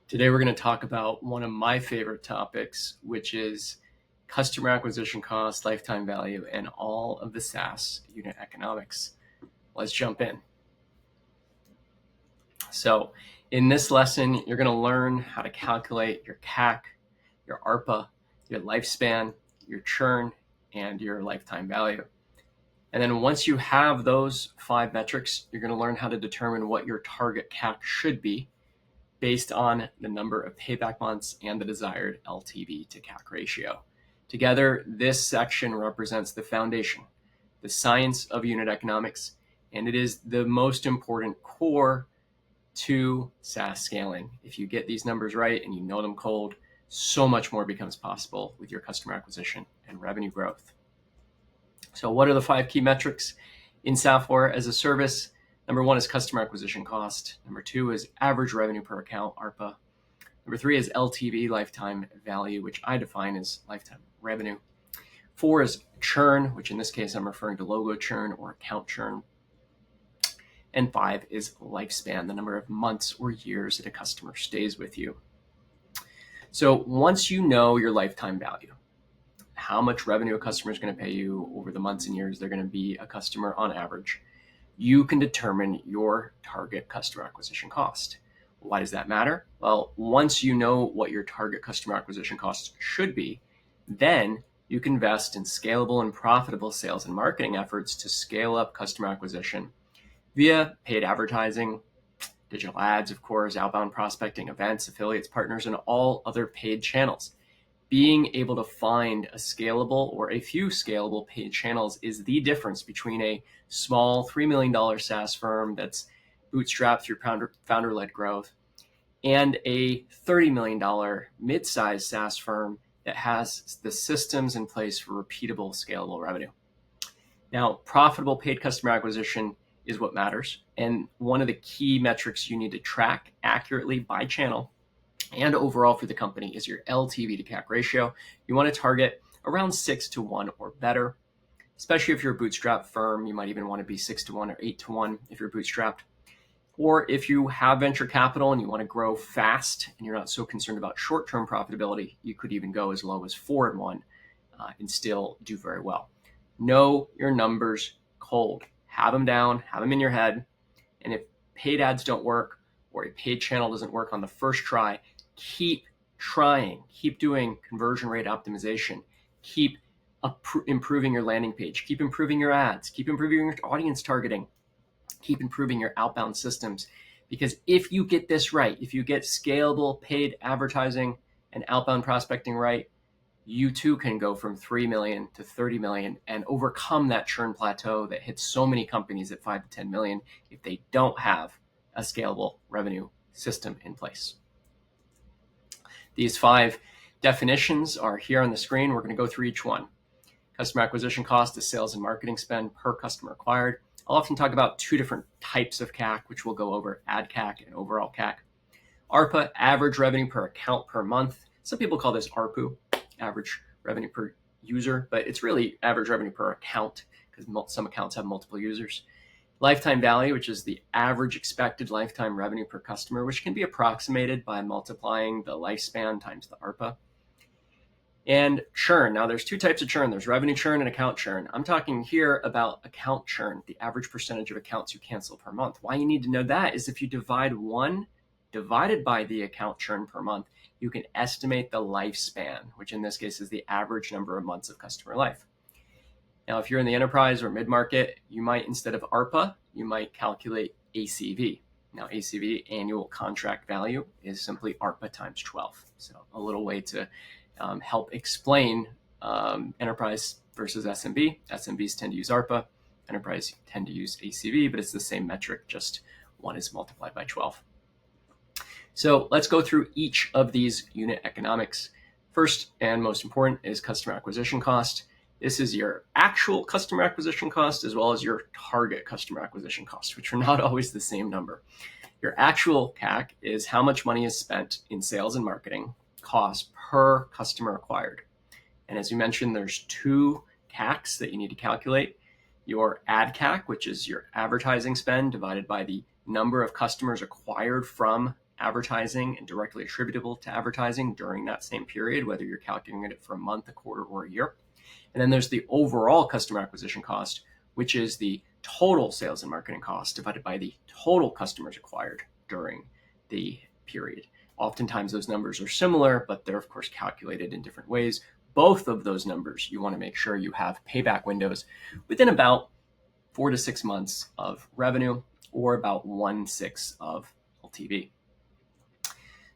Today, we're going to talk about one of my favorite topics, which is customer acquisition cost, lifetime value, and all of the SaaS unit economics. Let's jump in. So in this lesson, you're going to learn how to calculate your CAC, your ARPA, your lifespan, your churn, and your lifetime value. And then once you have those 5 metrics, you're going to learn how to determine what your target CAC should be based on the number of payback months and the desired LTV to CAC ratio. Together, this section represents the foundation, the science of unit economics, and it is the most important core to SaaS scaling. If you get these numbers right and you know them cold, so much more becomes possible with your customer acquisition and revenue growth. So what are the 5 key metrics in software as a service? Number 1 is customer acquisition cost. Number 2 is average revenue per account, ARPA. Number 3 is LTV, lifetime value, which I define as lifetime revenue. 4 is churn, which in this case I'm referring to logo churn or account churn. And 5 is lifespan, the number of months or years that a customer stays with you. So once you know your lifetime value, how much revenue a customer is going to pay you over the months and years they're going to be a customer on average, you can determine your target customer acquisition cost. Why does that matter? Well, once you know what your target customer acquisition cost should be, then you can invest in scalable and profitable sales and marketing efforts to scale up customer acquisition via paid advertising, digital ads, of course, outbound prospecting, events, affiliates, partners, and all other paid channels. Being able to find a scalable or a few scalable paid channels is the difference between a small $3 million SaaS firm that's bootstrapped through founder-led growth and a $30 million mid-sized SaaS firm that has the systems in place for repeatable, scalable revenue. Now, profitable paid customer acquisition is what matters. And one of the key metrics you need to track accurately by channel and overall for the company is your LTV to CAC ratio. You want to target around 6-1 or better, especially if you're a bootstrap firm. You might even want to be 6-1 or 8-1 if you're bootstrapped. Or if you have venture capital and you want to grow fast and you're not so concerned about short-term profitability, you could even go as low as 4-1 and still do very well. Know your numbers cold. Have them down, have them in your head. And if paid ads don't work or a paid channel doesn't work on the first try, keep trying, keep doing conversion rate optimization, keep improving your landing page, keep improving your ads, keep improving your audience targeting, keep improving your outbound systems. Because if you get this right, if you get scalable paid advertising and outbound prospecting right, you too can go from 3 million to 30 million and overcome that churn plateau that hits so many companies at 5 to 10 million if they don't have a scalable revenue system in place. These 5 definitions are here on the screen. We're going to go through each one. Customer acquisition cost is sales and marketing spend per customer acquired. I'll often talk about 2 different types of CAC, which we'll go over: ad CAC and overall CAC. ARPA, average revenue per account per month. Some people call this ARPU, average revenue per user, but it's really average revenue per account because some accounts have multiple users. Lifetime value, which is the average expected lifetime revenue per customer, which can be approximated by multiplying the lifespan times the ARPA. And churn. Now, there's 2 types of churn. There's revenue churn and account churn. I'm talking here about account churn, the average percentage of accounts you cancel per month. Why you need to know that is if you divide 1 divided by the account churn per month, you can estimate the lifespan, which in this case is the average number of months of customer life. Now, if you're in the enterprise or mid-market, you might, instead of ARPA, you might calculate ACV. Now, ACV, annual contract value, is simply ARPA times 12. So a little way to help explain enterprise versus SMB. SMBs tend to use ARPA. Enterprise tend to use ACV, but it's the same metric, just one is multiplied by 12. So let's go through each of these unit economics. First and most important is customer acquisition cost. This is your actual customer acquisition cost as well as your target customer acquisition cost, which are not always the same number. Your actual CAC is how much money is spent in sales and marketing cost per customer acquired. And as you mentioned, there's 2 CACs that you need to calculate. Your ad CAC, which is your advertising spend divided by the number of customers acquired from advertising and directly attributable to advertising during that same period, whether you're calculating it for a month, a quarter, or a year. And then there's the overall customer acquisition cost, which is the total sales and marketing cost divided by the total customers acquired during the period. Oftentimes those numbers are similar, but they're of course calculated in different ways. Both of those numbers, you want to make sure you have payback windows within about 4 to 6 months of revenue, or about 1/6 of LTV.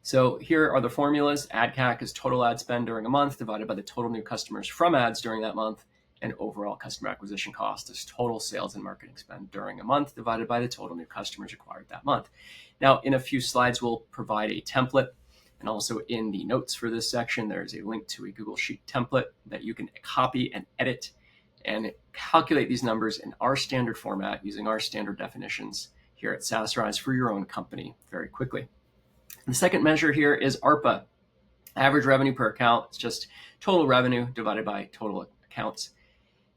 So here are the formulas. Ad CAC is total ad spend during a month divided by the total new customers from ads during that month, and overall customer acquisition cost is total sales and marketing spend during a month divided by the total new customers acquired that month. Now, in a few slides, we'll provide a template, and also in the notes for this section, there's a link to a Google Sheet template that you can copy and edit and calculate these numbers in our standard format using our standard definitions here at SaasRise for your own company very quickly. The second measure here is ARPA, average revenue per account. It's just total revenue divided by total accounts.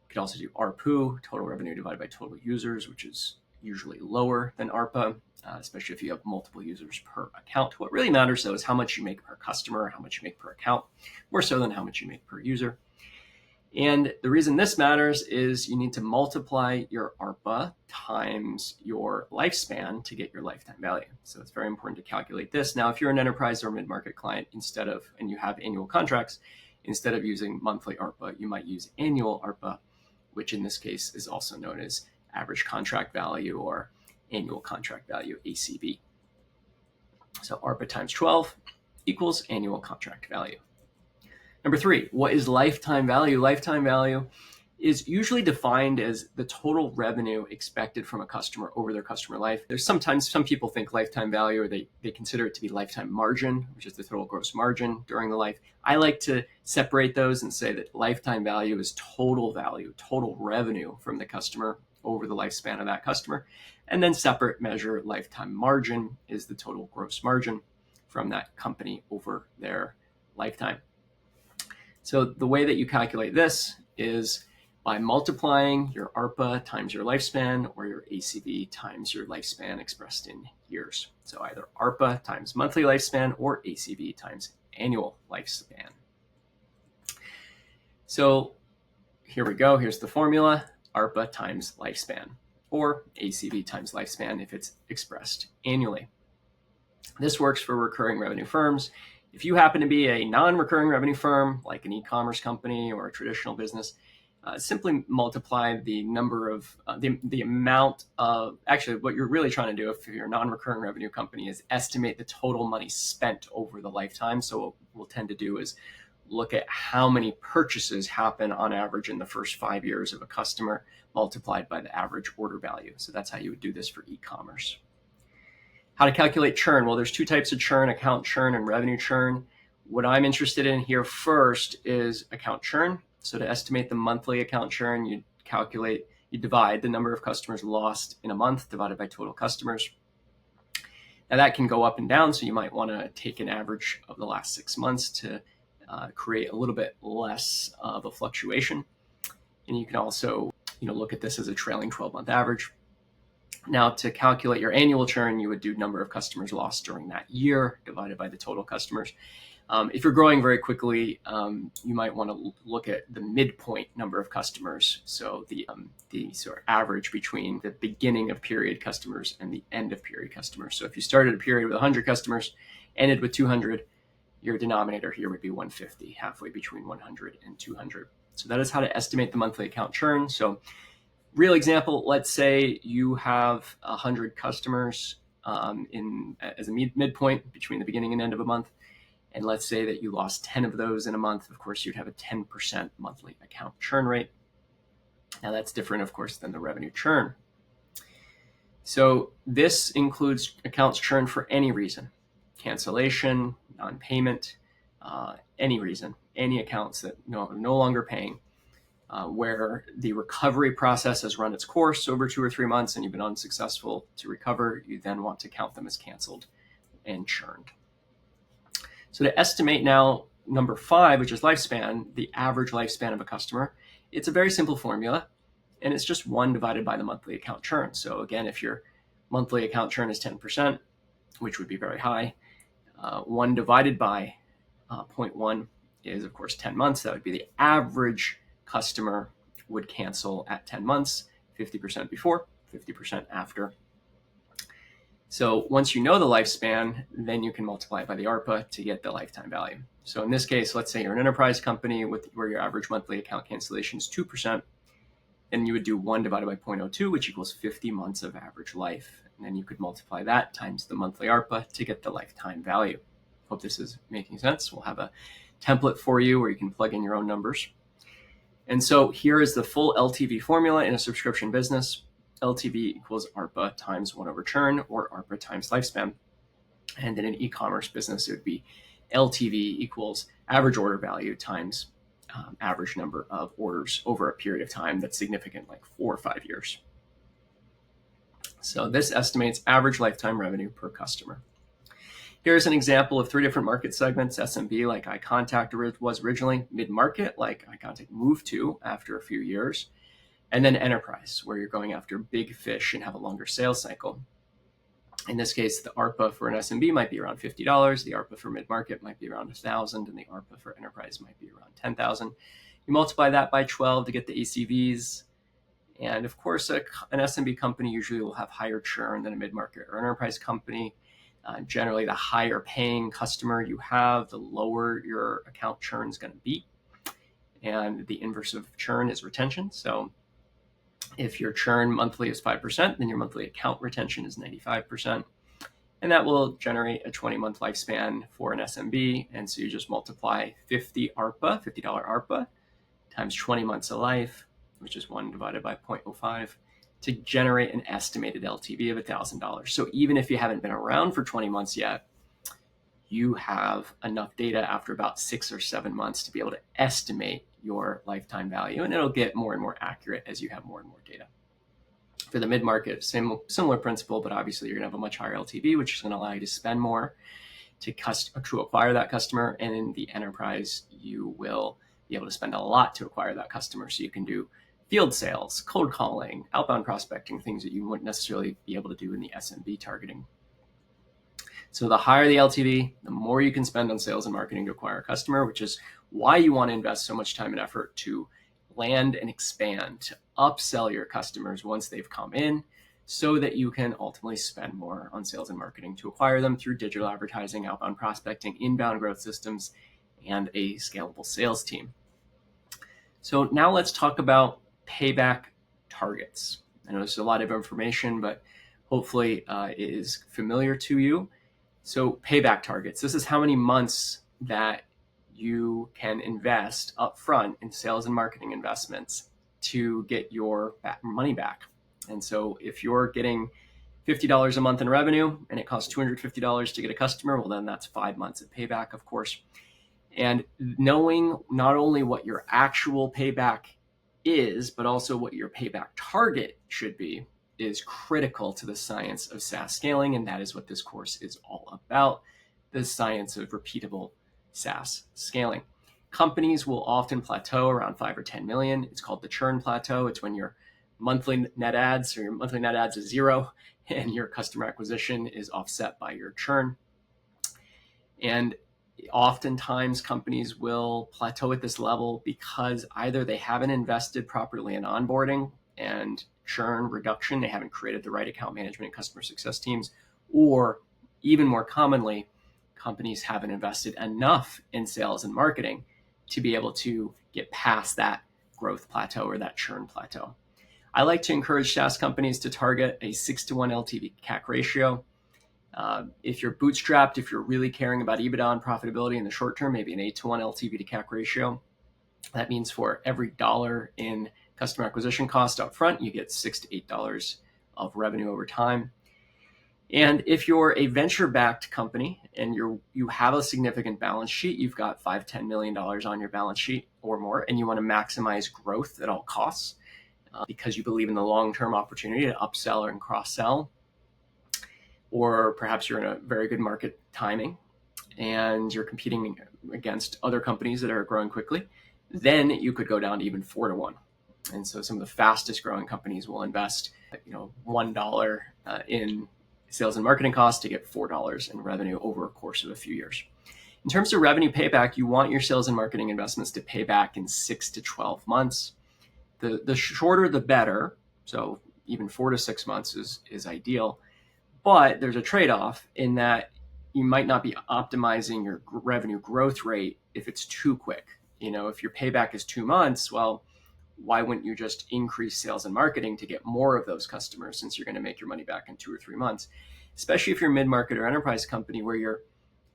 You could also do ARPU, total revenue divided by total users, which is usually lower than ARPA, especially if you have multiple users per account. What really matters, though, is how much you make per customer, how much you make per account, more so than how much you make per user. And the reason this matters is you need to multiply your ARPA times your lifespan to get your lifetime value. So it's very important to calculate this. Now, if you're an enterprise or mid-market client, and you have annual contracts, instead of using monthly ARPA, you might use annual ARPA, which in this case is also known as average contract value or annual contract value, ACV. So ARPA times 12 equals annual contract value. Number 3, what is lifetime value? Lifetime value is usually defined as the total revenue expected from a customer over their customer life. There's sometimes some people think lifetime value, or they consider it to be lifetime margin, which is the total gross margin during the life. I like to separate those and say that lifetime value is total value, total revenue from the customer over the lifespan of that customer. And then separate measure lifetime margin is the total gross margin from that company over their lifetime. So the way that you calculate this is by multiplying your ARPA times your lifespan, or your ACV times your lifespan expressed in years. So either ARPA times monthly lifespan or ACV times annual lifespan. So here we go. Here's the formula: ARPA times lifespan, or ACV times lifespan if it's expressed annually. This works for recurring revenue firms. If you happen to be a non-recurring revenue firm, like an e-commerce company or a traditional business, simply multiply the number of the amount of, actually what you're really trying to do if you're a non-recurring revenue company is estimate the total money spent over the lifetime. So what we'll tend to do is look at how many purchases happen on average in the first 5 years of a customer multiplied by the average order value. So that's how you would do this for e-commerce. How to calculate churn? Well, there's 2 types of churn: account churn and revenue churn. What I'm interested in here first is account churn. So to estimate the monthly account churn, you divide the number of customers lost in a month divided by total customers. Now that can go up and down, so you might want to take an average of the last 6 months to create a little bit less of a fluctuation. And you can also look at this as a trailing 12-month average. Now, to calculate your annual churn, you would do number of customers lost during that year divided by the total customers. If you're growing very quickly, you might want to look at the midpoint number of customers. So the sort of average between the beginning of period customers and the end of period customers. So if you started a period with 100 customers, ended with 200, your denominator here would be 150, halfway between 100 and 200. So that is how to estimate the monthly account churn. So real example, let's say you have 100 customers as a midpoint between the beginning and end of a month. And let's say that you lost 10 of those in a month. Of course, you'd have a 10% monthly account churn rate. Now that's different, of course, than the revenue churn. So this includes accounts churn for any reason: cancellation, non-payment, any reason, any accounts that are no longer paying. Where the recovery process has run its course over 2 or 3 months and you've been unsuccessful to recover, you then want to count them as canceled and churned. So to estimate now number 5, which is lifespan, the average lifespan of a customer, it's a very simple formula, and it's just 1 divided by the monthly account churn. So again, if your monthly account churn is 10%, which would be very high. 1 divided by 0.1 is, of course, 10 months. That would be the average customer would cancel at 10 months, 50% before, 50% after. So once you know the lifespan, then you can multiply it by the ARPA to get the lifetime value. So in this case, let's say you're an enterprise company where your average monthly account cancellation is 2%, then you would do 1 divided by 0.02, which equals 50 months of average life. And then you could multiply that times the monthly ARPA to get the lifetime value. Hope this is making sense. We'll have a template for you where you can plug in your own numbers. And so here is the full LTV formula in a subscription business. LTV equals ARPA times 1 over churn, or ARPA times lifespan. And in an e-commerce business, it would be LTV equals average order value times average number of orders over a period of time that's significant, like 4 or 5 years. So this estimates average lifetime revenue per customer. Here's an example of 3 different market segments: SMB, like iContact was originally, mid-market, like iContact moved to after a few years, and then enterprise, where you're going after big fish and have a longer sales cycle. In this case, the ARPA for an SMB might be around $50, the ARPA for mid-market might be around $1,000, and the ARPA for enterprise might be around $10,000. You multiply that by 12 to get the ACVs. And of course, an SMB company usually will have higher churn than a mid-market or enterprise company. Generally, the higher paying customer you have, the lower your account churn is going to be. And the inverse of churn is retention. So if your churn monthly is 5%, then your monthly account retention is 95%. And that will generate a 20-month lifespan for an SMB. And so you just multiply $50 ARPA times 20 months of life, which is 1 divided by 0.05, to generate an estimated LTV of $1,000. So even if you haven't been around for 20 months yet, you have enough data after about 6 or 7 months to be able to estimate your lifetime value, and it'll get more and more accurate as you have more and more data. For the mid-market, similar principle, but obviously you're going to have a much higher LTV, which is going to allow you to spend more to acquire that customer. And in the enterprise, you will be able to spend a lot to acquire that customer. So you can do field sales, cold calling, outbound prospecting, things that you wouldn't necessarily be able to do in the SMB targeting. So the higher the LTV, the more you can spend on sales and marketing to acquire a customer, which is why you want to invest so much time and effort to land and expand, to upsell your customers once they've come in, so that you can ultimately spend more on sales and marketing to acquire them through digital advertising, outbound prospecting, inbound growth systems, and a scalable sales team. So now let's talk about payback targets. I know this is a lot of information, but hopefully it is familiar to you. So payback targets, this is how many months that you can invest upfront in sales and marketing investments to get your money back. And so if you're getting $50 a month in revenue and it costs $250 to get a customer, well, then that's 5 months of payback, of course. And knowing not only what your actual payback is, but also what your payback target should be, is critical to the science of SaaS scaling. And that is what this course is all about, the science of repeatable SaaS scaling. Companies will often plateau around 5 or 10 million. It's called the churn plateau. It's when your monthly net adds is 0 and your customer acquisition is offset by your churn. And oftentimes companies will plateau at this level because either they haven't invested properly in onboarding and churn reduction, they haven't created the right account management and customer success teams, or even more commonly, companies haven't invested enough in sales and marketing to be able to get past that growth plateau or that churn plateau. I like to encourage SaaS companies to target a 6-to-1 LTV CAC ratio. If you're bootstrapped, if you're really caring about EBITDA and profitability in the short term, maybe an 8-to-1 LTV to CAC ratio. That means for every $1 in customer acquisition cost up front, you get $6 to $8 of revenue over time. And if you're a venture-backed company and you have a significant balance sheet, you've got $5-10 million on your balance sheet or more, and you want to maximize growth at all costs because you believe in the long-term opportunity to upsell and cross-sell, or perhaps you're in a very good market timing and you're competing against other companies that are growing quickly, then you could go down to even 4-to-1. And so some of the fastest growing companies will invest $1 in sales and marketing costs to get $4 in revenue over a course of a few years. In terms of revenue payback, you want your sales and marketing investments to pay back in 6 to 12 months. The shorter, the better. So even 4 to 6 months is ideal. But there's a trade-off in that you might not be optimizing your revenue growth rate if it's too quick. If your payback is 2 months, well, why wouldn't you just increase sales and marketing to get more of those customers, since you're going to make your money back in 2 or 3 months? Especially if you're a mid-market or enterprise company where your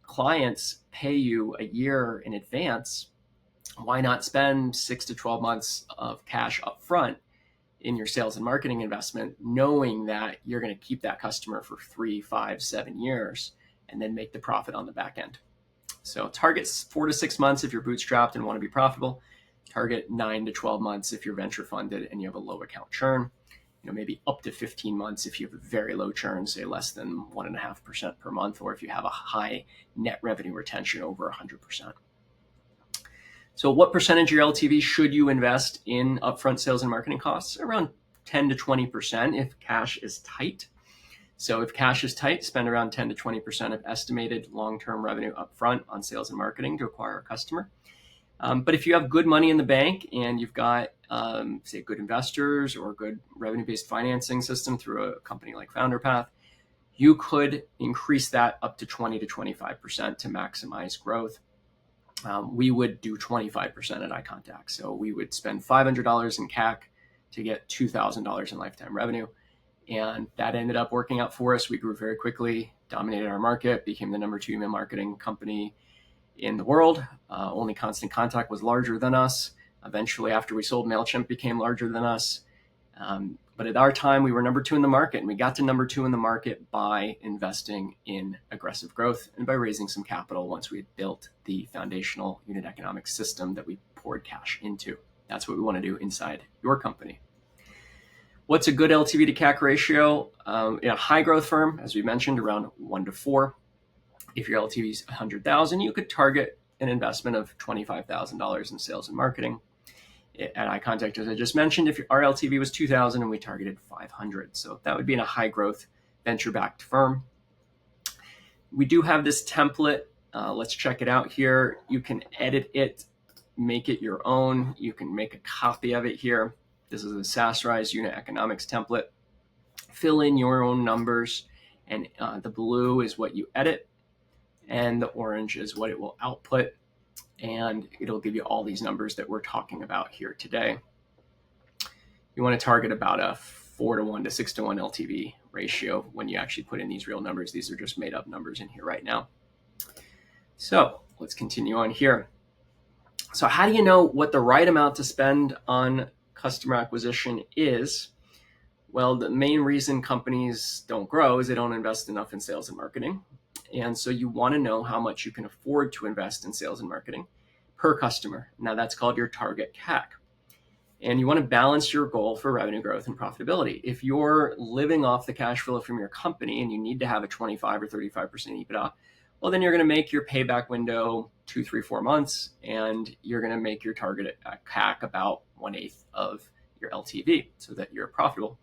clients pay you a year in advance, why not spend 6 to 12 months of cash up front in your sales and marketing investment, knowing that you're going to keep that customer for 3, 5, 7 years and then make the profit on the back end. So target 4 to 6 months if you're bootstrapped and want to be profitable. Target 9 to 12 months if you're venture funded and you have a low account churn. Maybe up to 15 months if you have a very low churn, say less than 1.5% per month, or if you have a high net revenue retention over 100%. So what percentage of your LTV should you invest in upfront sales and marketing costs? Around 10 to 20% if cash is tight. So if cash is tight, spend around 10 to 20% of estimated long-term revenue upfront on sales and marketing to acquire a customer. But if you have good money in the bank and you've got, say, good investors or a good revenue-based financing system through a company like FounderPath, you could increase that up to 20 to 25% to maximize growth. We would do 25% at eye contact. So we would spend $500 in CAC to get $2,000 in lifetime revenue. And that ended up working out for us. We grew very quickly, dominated our market, became the number 2 email marketing company in the world. Only Constant Contact was larger than us. Eventually, after we sold MailChimp, became larger than us. But at our time, we were number 2 in the market, and we got to number 2 in the market by investing in aggressive growth and by raising some capital once we had built the foundational unit economics system that we poured cash into. That's what we want to do inside your company. What's a good LTV to CAC ratio? In a high growth firm, as we mentioned, around 1 to 4. If your LTV is $100,000, you could target an investment of $25,000 in sales and marketing. At eye contact, as I just mentioned, if our LTV was $2,000 and we targeted $500, so that would be in a high growth venture-backed firm. We do have this template. Let's check it out here. You can edit it, make it your own. You can make a copy of it here. This is a SaasRise unit economics template. Fill in your own numbers, and the blue is what you edit, and the orange is what it will output. And it'll give you all these numbers that we're talking about here today. You want to target about a 4 to 1 to 6 to 1 LTV ratio when you actually put in these real numbers. These are just made up numbers in here right now. So let's continue on here. So how do you know what the right amount to spend on customer acquisition is? Well, the main reason companies don't grow is they don't invest enough in sales and marketing. And so you want to know how much you can afford to invest in sales and marketing per customer. Now that's called your target CAC. And you want to balance your goal for revenue growth and profitability. If you're living off the cash flow from your company and you need to have a 25 or 35% EBITDA, well, then you're going to make your payback window 2, 3, 4 months, and you're going to make your target CAC about 1/8 of your LTV so that you're profitable.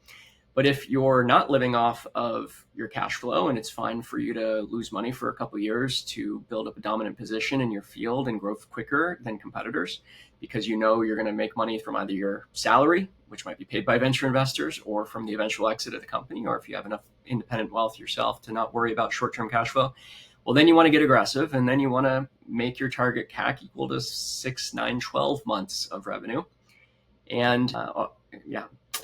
But if you're not living off of your cash flow and it's fine for you to lose money for a couple of years to build up a dominant position in your field and grow quicker than competitors, because you know you're going to make money from either your salary, which might be paid by venture investors, or from the eventual exit of the company, or if you have enough independent wealth yourself to not worry about short-term cash flow, well, then you want to get aggressive, and then you want to make your target CAC equal to 6, 9, 12 months of revenue. And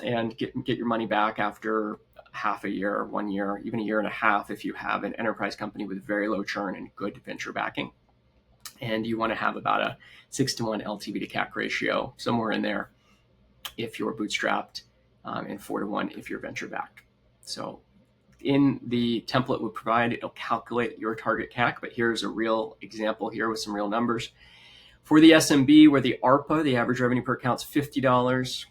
and get your money back after half a year, 1 year, even a year and a half if you have an enterprise company with very low churn and good venture backing. And you want to have about a 6 to 1 LTV to CAC ratio, somewhere in there if you're bootstrapped, and 4 to 1 if you're venture backed. So in the template we provide, it'll calculate your target CAC, but here's a real example here with some real numbers. For the SMB, where the ARPA, the average revenue per account, is $50,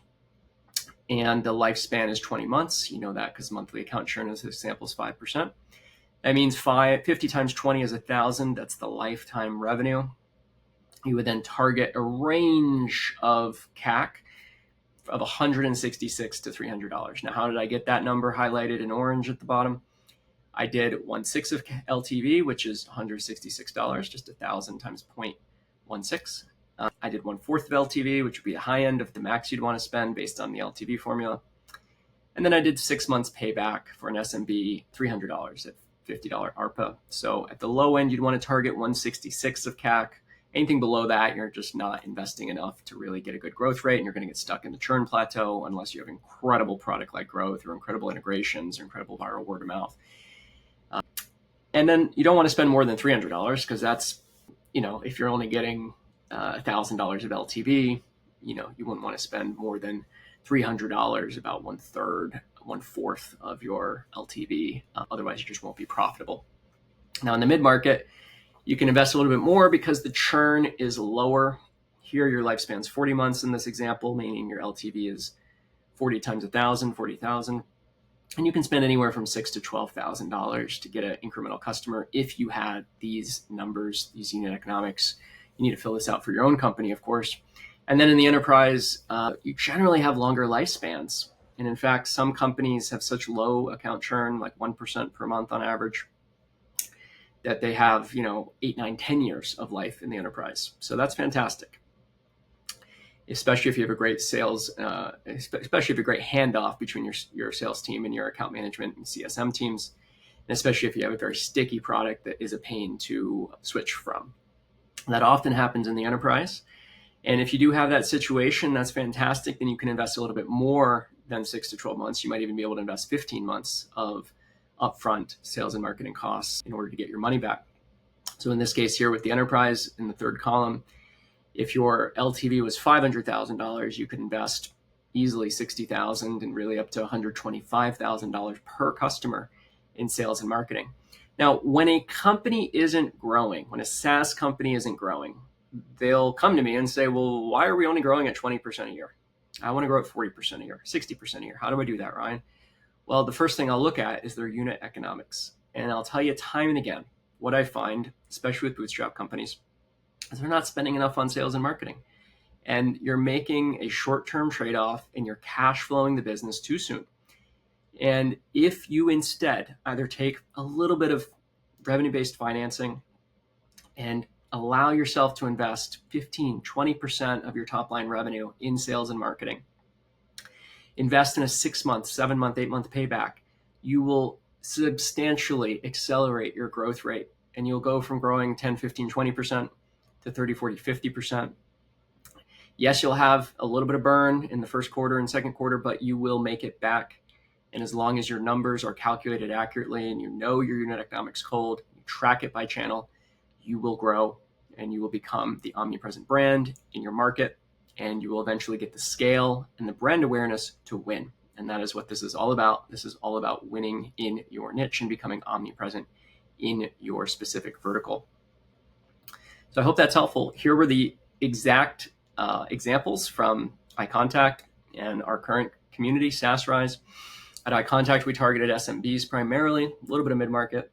and the lifespan is 20 months. You know that because monthly account churn is the sample is 5%. That means 50 times 20 is 1,000. That's the lifetime revenue. You would then target a range of CAC of $166 to $300. Now, how did I get that number highlighted in orange at the bottom? I did 1/6 of LTV, which is $166, just 1,000 times 0.16. I did 1/4 of LTV, which would be the high end of the max you'd want to spend based on the LTV formula. And then I did 6 months payback for an SMB, $300 at $50 ARPA. So at the low end, you'd want to target 166 of CAC. Anything below that, you're just not investing enough to really get a good growth rate, and you're going to get stuck in the churn plateau unless you have incredible product-like growth or incredible integrations or incredible viral word of mouth. And then you don't want to spend more than $300 because that's, if you're only getting $1,000 of LTV, you wouldn't want to spend more than $300, about 1/3, 1/4 of your LTV. Otherwise, you just won't be profitable. Now, in the mid-market, you can invest a little bit more because the churn is lower. Here, your lifespan's 40 months in this example, meaning your LTV is 40 times 1,000, 40,000. And you can spend anywhere from $6,000 to $12,000 to get an incremental customer if you had these numbers, these unit economics. You need to fill this out for your own company, of course. And then in the enterprise, you generally have longer lifespans. And in fact, some companies have such low account churn, like 1% per month on average, that they have, 8, 9, 10 years of life in the enterprise. So that's fantastic. Especially if you have a great sales, especially if you have a great handoff between your sales team and your account management and CSM teams, and especially if you have a very sticky product that is a pain to switch from. That often happens in the enterprise. And if you do have that situation, that's fantastic. Then you can invest a little bit more than 6 to 12 months. You might even be able to invest 15 months of upfront sales and marketing costs in order to get your money back. So in this case here with the enterprise in the third column, if your LTV was $500,000, you could invest easily $60,000 and really up to $125,000 per customer in sales and marketing. Now, when a company isn't growing, when a SaaS company isn't growing, they'll come to me and say, well, why are we only growing at 20% a year? I want to grow at 40% a year, 60% a year. How do I do that, Ryan? Well, the first thing I'll look at is their unit economics. And I'll tell you time and again, what I find, especially with bootstrap companies, is they're not spending enough on sales and marketing. And you're making a short-term trade-off and you're cash flowing the business too soon. And if you instead either take a little bit of revenue-based financing and allow yourself to invest 15, 20% of your top-line revenue in sales and marketing, invest in a 6-month, 7-month, 8-month payback, you will substantially accelerate your growth rate. And you'll go from growing 10, 15, 20% to 30, 40, 50%. Yes, you'll have a little bit of burn in the first quarter and second quarter, but you will make it back. And as long as your numbers are calculated accurately and you know your unit economics cold, you track it by channel, you will grow and you will become the omnipresent brand in your market, and you will eventually get the scale and the brand awareness to win. And that is what this is all about. This is all about winning in your niche and becoming omnipresent in your specific vertical. So I hope that's helpful. Here were the exact examples from iContact and our current community, SaasRise. At iContact, we targeted SMBs primarily, a little bit of mid-market.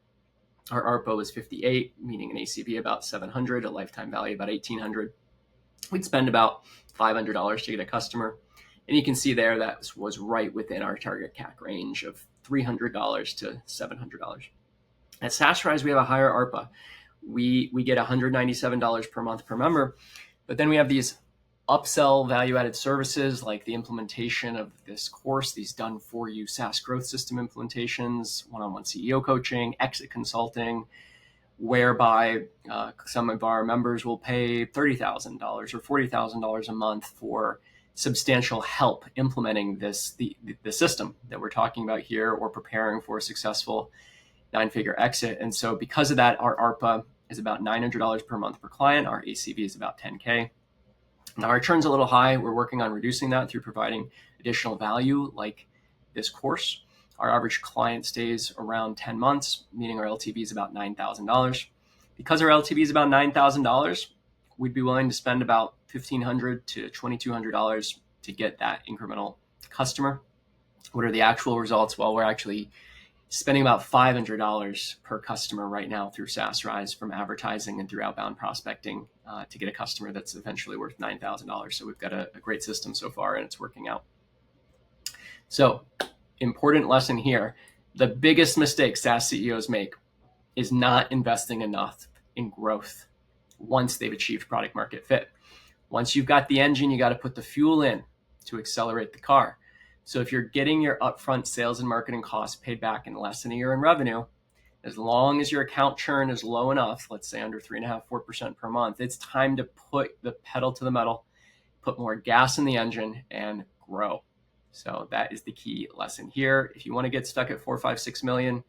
Our ARPA was 58, meaning an ACV about 700, a lifetime value about 1,800. We'd spend about $500 to get a customer. And you can see there that was right within our target CAC range of $300 to $700. At SaasRise, we have a higher ARPA. We get $197 per month per member, but then we have these upsell value-added services like the implementation of this course, these done-for-you SaaS growth system implementations, one-on-one CEO coaching, exit consulting, whereby some of our members will pay $30,000 or $40,000 a month for substantial help implementing the system that we're talking about here or preparing for a successful 9-figure exit. And so because of that, our ARPA is about $900 per month per client. Our ACV is about 10K. Now our churn's a little high. We're working on reducing that through providing additional value like this course. Our average client stays around 10 months, meaning our LTV is about $9,000. Because our LTV is about $9,000, we'd be willing to spend about $1,500 to $2,200 to get that incremental customer. What are the actual results? Well, we're actually spending about $500 per customer right now through SaasRise from advertising and through outbound prospecting to get a customer that's eventually worth $9,000. So we've got a great system so far and it's working out. So important lesson here, The biggest mistake SaaS CEOs make is not investing enough in growth once they've achieved product market fit. Once you've got the engine, you got to put the fuel in to accelerate the car. So if you're getting your upfront sales and marketing costs paid back in less than a year in revenue, as long as your account churn is low enough, let's say under 3.5%, 4% per month, it's time to put the pedal to the metal, put more gas in the engine, and grow. So that is the key lesson here. If you want to get stuck at 4, 5, 6 million,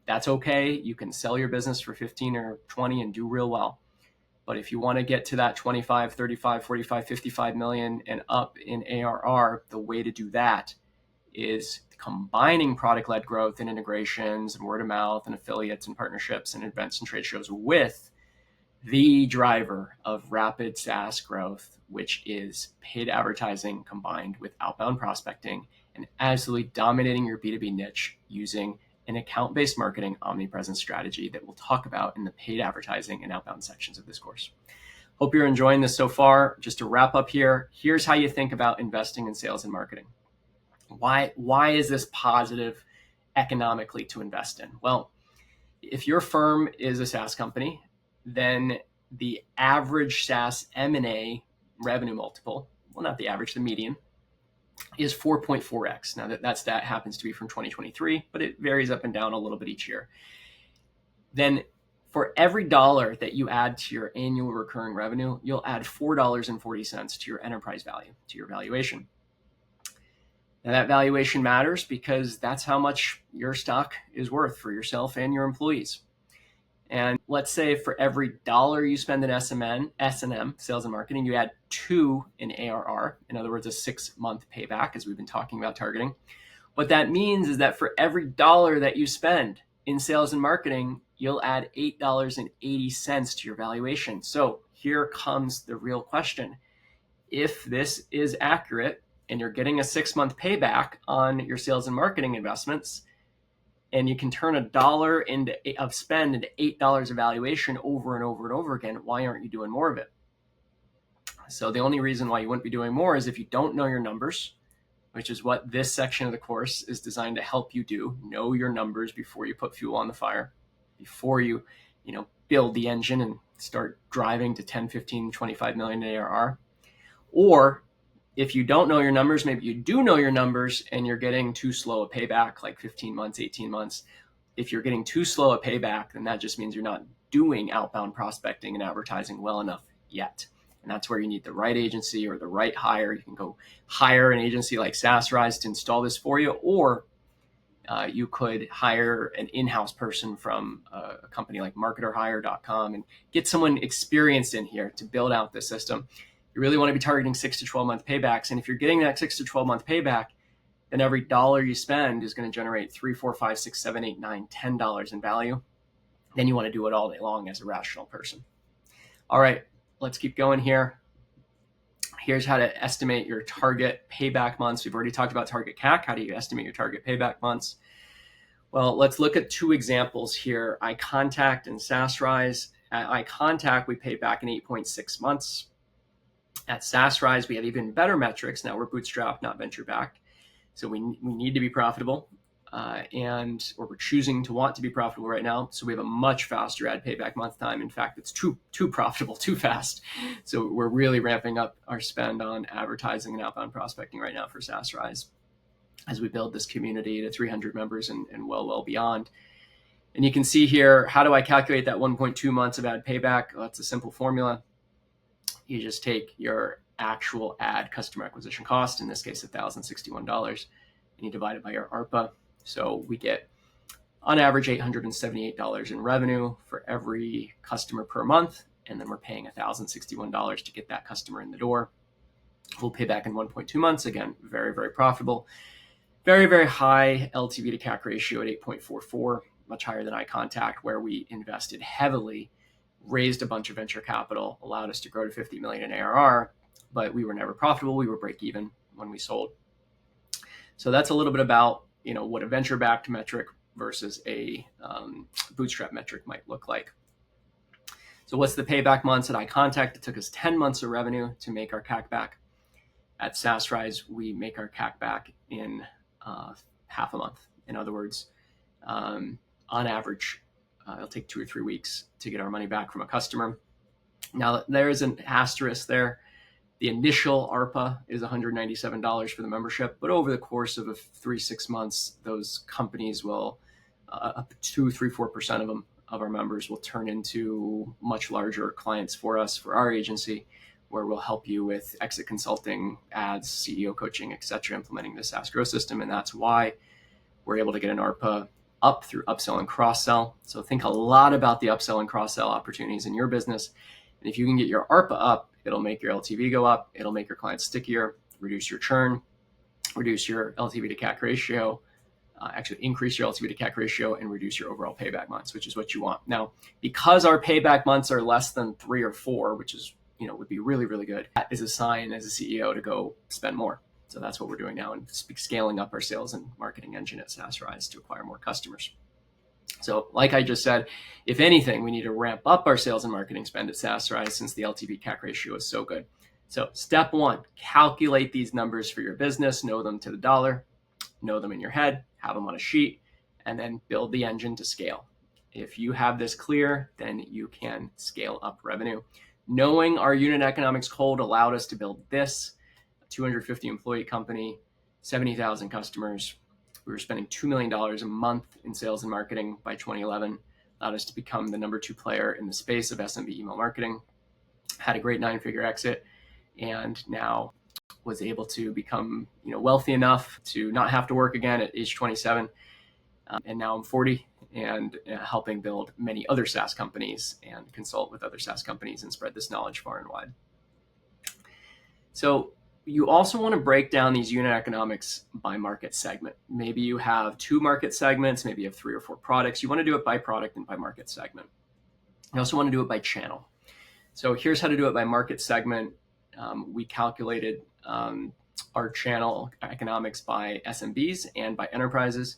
that's okay. You can sell your business for 15 or 20 and do real well. But if you want to get to that 25, 35, 45, 55 million and up in ARR, the way to do that is combining product-led growth and integrations and word of mouth and affiliates and partnerships and events and trade shows with the driver of rapid SaaS growth, which is paid advertising combined with outbound prospecting and absolutely dominating your B2B niche using an account-based marketing omnipresent strategy that we'll talk about in the paid advertising and outbound sections of this course. Hope you're enjoying this so far. Just to wrap up here, here's how you think about investing in sales and marketing. Why is this positive economically to invest in? Well, if your firm is a SaaS company, then the average SaaS M&A revenue multiple, well, not the average, the median, is 4.4x. Now that stat happens to be from 2023, but it varies up and down a little bit each year. Then for every dollar that you add to your annual recurring revenue, you'll add $4.40 to your enterprise value, to your valuation. Now that valuation matters because that's how much your stock is worth for yourself and your employees. And let's say for every dollar you spend in S&M, sales and marketing, you add 2 in ARR, in other words, a 6-month payback, as we've been talking about targeting. What that means is that for every dollar that you spend in sales and marketing, you'll add $8.80 to your valuation. So here comes the real question. If this is accurate and you're getting a 6-month payback on your sales and marketing investments, and you can turn $1 of spend into $8 of valuation over and over and over again, why aren't you doing more of it? So the only reason why you wouldn't be doing more is if you don't know your numbers, which is what this section of the course is designed to help you do. Know your numbers before you put fuel on the fire, before you build the engine and start driving to 10, 15, 25 million in ARR. Or if you don't know your numbers, maybe you do know your numbers and you're getting too slow a payback, like 15 months, 18 months. If you're getting too slow a payback, then that just means you're not doing outbound prospecting and advertising well enough yet. And that's where you need the right agency or the right hire. You can go hire an agency like SaasRise to install this for you, or you could hire an in-house person from a company like marketerhire.com and get someone experienced in here to build out this system. You really want to be targeting 6 to 12 month paybacks. And if you're getting that 6 to 12 month payback, then every dollar you spend is going to generate $3, $4, $5, $6, $7, $8, $9, $10 in value. Then you want to do it all day long as a rational person. All right, let's keep going here. Here's how to estimate your target payback months. We've already talked about target CAC. How do you estimate your target payback months? Well, let's look at 2 examples here. iContact and SaasRise. At iContact, we pay back in 8.6 months. At SaasRise, we have even better metrics. Now we're bootstrapped, not venture-backed. So we need to be profitable, or we're choosing to want to be profitable right now. So we have a much faster ad payback month time. In fact, it's too profitable, too fast. So we're really ramping up our spend on advertising and outbound prospecting right now for SaasRise as we build this community to 300 members and well beyond. And you can see here, how do I calculate that 1.2 months of ad payback? Well, that's a simple formula. You just take your actual ad customer acquisition cost, in this case, $1,061, and you divide it by your ARPA. So we get, on average, $878 in revenue for every customer per month, and then we're paying $1,061 to get that customer in the door. We'll pay back in 1.2 months. Again, very, very profitable. Very, very high LTV to CAC ratio at 8.44, much higher than iContact, where we invested heavily, raised a bunch of venture capital, allowed us to grow to 50 million in ARR, but we were never profitable. We were break even when we sold. So that's a little bit about what a venture-backed metric versus a bootstrap metric might look like. So what's the payback months at iContact? It took us 10 months of revenue to make our CAC back. At SaasRise, we make our CAC back in half a month. In other words, On average, it'll take 2 or 3 weeks to get our money back from a customer. Now, there is an asterisk there. The initial ARPA is $197 for the membership, but over the course of 3-6 months, those companies will, 2, 3, 4% of them, of our members, will turn into much larger clients for us, for our agency, where we'll help you with exit consulting, ads, CEO coaching, etc., implementing the SaaS growth system. And that's why we're able to get an ARPA up through upsell and cross-sell. So think a lot about the upsell and cross-sell opportunities in your business. And if you can get your ARPA up, it'll make your LTV go up. It'll make your clients stickier, reduce your churn, reduce your LTV to CAC ratio, actually increase your LTV to CAC ratio, and reduce your overall payback months, which is what you want. Now, because our payback months are less than 3 or 4, which is, would be really, really good, that is a sign as a CEO to go spend more. So that's what we're doing now, and scaling up our sales and marketing engine at SaaSRise to acquire more customers. So like I just said, if anything, we need to ramp up our sales and marketing spend at SaaSRise since the LTV CAC ratio is so good. So step 1, calculate these numbers for your business, know them to the dollar, know them in your head, have them on a sheet, and then build the engine to scale. If you have this clear, then you can scale up revenue. Knowing our unit economics code allowed us to build this 250 employee company, 70,000 customers. We were spending $2 million a month in sales and marketing by 2011, allowed us to become the number 2 player in the space of SMB email marketing, had a great 9-figure exit, and now was able to become wealthy enough to not have to work again at age 27. And now I'm 40 and helping build many other SaaS companies and consult with other SaaS companies and spread this knowledge far and wide. So you also want to break down these unit economics by market segment. Maybe you have 2 market segments, maybe you have 3 or 4 products. You want to do it by product and by market segment. You also want to do it by channel. So here's how to do it by market segment. We calculated our channel economics by SMBs and by enterprises.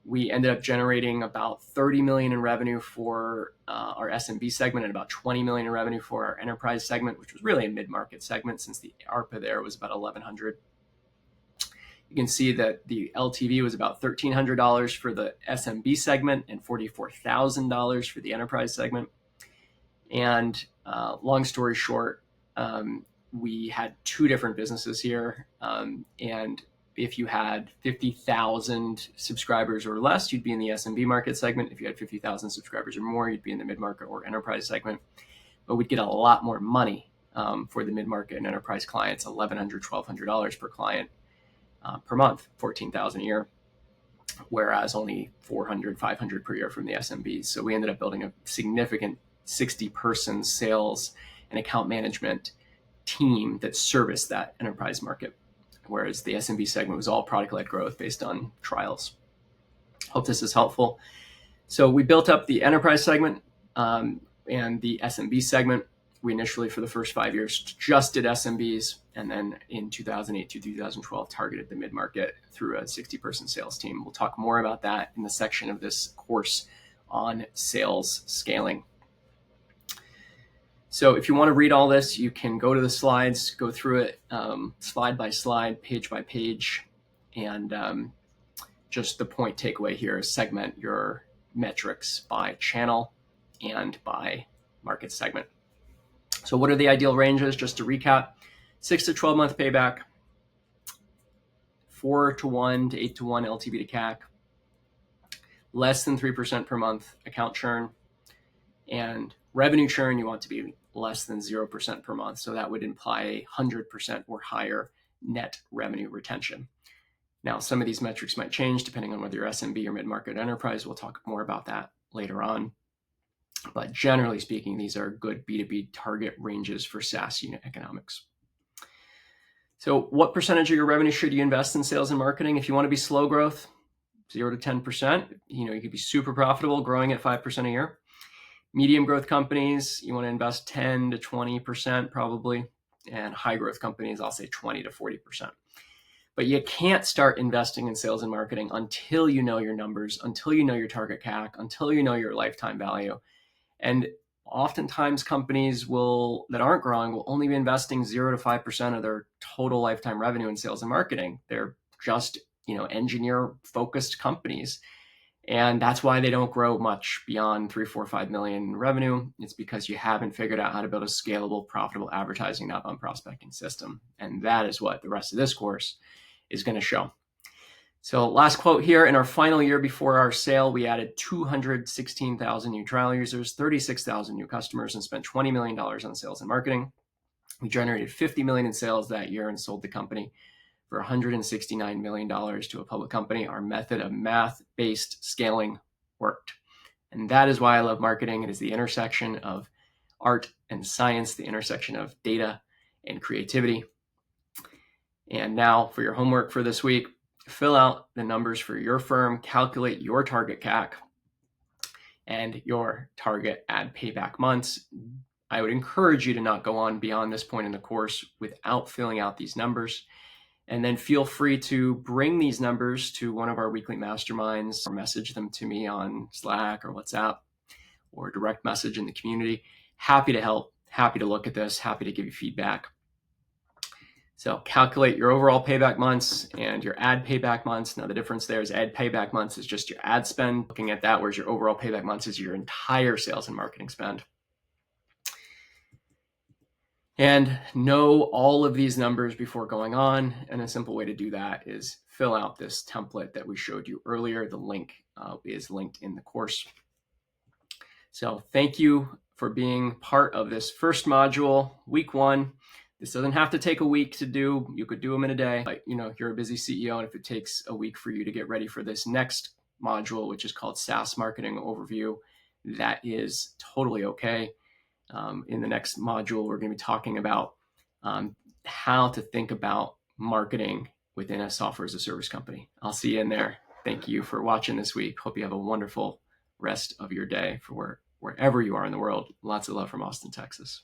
We ended up generating about $30 million in revenue for our SMB segment and about $20 million in revenue for our enterprise segment, which was really a mid-market segment since the ARPA there was about $1,100. You can see that the LTV was about $1,300 for the SMB segment and $44,000 for the enterprise segment. And long story short, we had 2 different businesses here, and if you had 50,000 subscribers or less, you'd be in the SMB market segment. If you had 50,000 subscribers or more, you'd be in the mid-market or enterprise segment. But we'd get a lot more money for the mid-market and enterprise clients, $1,100, $1,200 per client per month, $14,000 a year, whereas only $400, $500 per year from the SMBs. So we ended up building a significant 60-person sales and account management team that serviced that enterprise market, whereas the SMB segment was all product-led growth based on trials. Hope this is helpful. So we built up the enterprise segment and the SMB segment. We initially, for the first 5 years, just did SMBs, and then in 2008 to 2012, targeted the mid-market through a 60-person sales team. We'll talk more about that in the section of this course on sales scaling. So if you want to read all this, you can go to the slides, go through it slide by slide, page by page. And just the point takeaway here is segment your metrics by channel and by market segment. So what are the ideal ranges? Just to recap, 6 to 12 month payback, 4 to 1 to 8 to 1 LTV to CAC, less than 3% per month account churn, and revenue churn, you want to be less than 0% per month. So that would imply 100% or higher net revenue retention. Now, some of these metrics might change depending on whether you're SMB or mid-market enterprise. We'll talk more about that later on. But generally speaking, these are good B2B target ranges for SaaS unit economics. So what percentage of your revenue should you invest in sales and marketing? If you want to be slow growth, 0 to 10%, you could be super profitable growing at 5% a year. Medium growth companies, you want to invest 10 to 20% probably. And high growth companies, I'll say 20 to 40%. But you can't start investing in sales and marketing until you know your numbers, until you know your target CAC, until you know your lifetime value. And oftentimes companies that aren't growing will only be investing 0 to 5% of their total lifetime revenue in sales and marketing. They're just, engineer focused companies. And that's why they don't grow much beyond 3, 4, 5 million in revenue. It's because you haven't figured out how to build a scalable, profitable advertising and outbound prospecting system. And that is what the rest of this course is going to show. So last quote here, in our final year before our sale, we added 216,000 new trial users, 36,000 new customers, and spent $20 million on sales and marketing. We generated $50 million in sales that year and sold the company for $169 million to a public company. Our method of math-based scaling worked. And that is why I love marketing. It is the intersection of art and science, the intersection of data and creativity. And now for your homework for this week, fill out the numbers for your firm, calculate your target CAC and your target ad payback months. I would encourage you to not go on beyond this point in the course without filling out these numbers. And then feel free to bring these numbers to one of our weekly masterminds or message them to me on Slack or WhatsApp or direct message in the community. Happy to help, happy to look at this, happy to give you feedback. So calculate your overall payback months and your ad payback months. Now the difference there is ad payback months is just your ad spend. Looking at that, whereas your overall payback months is your entire sales and marketing spend. And know all of these numbers before going on. And a simple way to do that is fill out this template that we showed you earlier. The link is linked in the course. So thank you for being part of this first module, week 1. This doesn't have to take a week to do. You could do them in a day. But, you're a busy CEO, and if it takes a week for you to get ready for this next module, which is called SaaS Marketing Overview, that is totally okay. In the next module, we're going to be talking about how to think about marketing within a software as a service company. I'll see you in there. Thank you for watching this week. Hope you have a wonderful rest of your day for wherever you are in the world. Lots of love from Austin, Texas.